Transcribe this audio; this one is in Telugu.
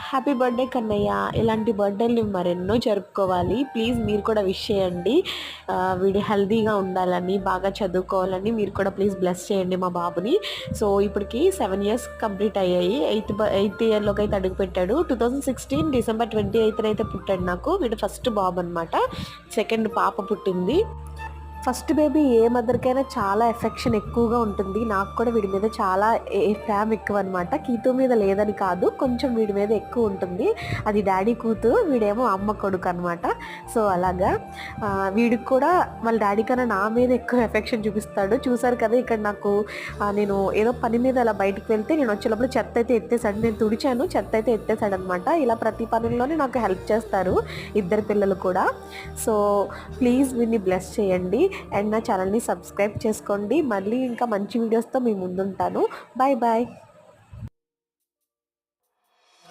Happy birthday Kannayya. ఇలాంటి బర్త్డేలు మరెన్నో జరుపుకోవాలి. ప్లీజ్ మీరు కూడా విష్ చేయండి. వీడు హెల్తీగా ఉండాలని, బాగా చదువుకోవాలని మీరు కూడా ప్లీజ్ బ్లెస్ చేయండి మా బాబుని. సో ఇప్పటికి 7 ఇయర్స్ కంప్లీట్ అయ్యాయి. ఎయిత్ ఇయర్లోకి అయితే అడుగుపెట్టాడు. 2016 డిసెంబర్ 28న అయితే పుట్టాడు నాకు. వీడు ఫస్ట్ బాబు అనమాట. సెకండ్ పాప పుట్టింది. ఫస్ట్ బేబీ ఏ మదర్కైనా చాలా ఎఫెక్షన్ ఎక్కువగా ఉంటుంది. నాకు కూడా వీడి మీద చాలా ప్రేమ ఎక్కువ అనమాట. కీతు మీద లేదని కాదు, కొంచెం వీడి మీద ఎక్కువ ఉంటుంది. అది డాడీ కూతురు, వీడేమో అమ్మ కొడుకు అనమాట. సో అలాగా వీడికి కూడా వాళ్ళ డాడీ కన్నా నా మీద ఎక్కువ ఎఫెక్షన్ చూపిస్తాడు. చూసారు కదా ఇక్కడ నాకు నేను ఏదో పని మీద అలా బయటకు వెళ్తే నేను వచ్చేటప్పుడు చెత్త అయితే ఎత్తేసాడు. నేను తుడిచాను, చెత్త అయితే ఎత్తేసాడు అనమాట. ఇలా ప్రతి పనుల్లోనే నాకు హెల్ప్ చేస్తారు ఇద్దరు పిల్లలు కూడా. సో ప్లీజ్ వీడిని బ్లెస్ చేయండి అండ్ నా ఛానల్ని సబ్స్క్రైబ్ చేసుకోండి. మళ్ళీ ఇంకా మంచి వీడియోస్తో మీ ముందుంటాను. Bye bye.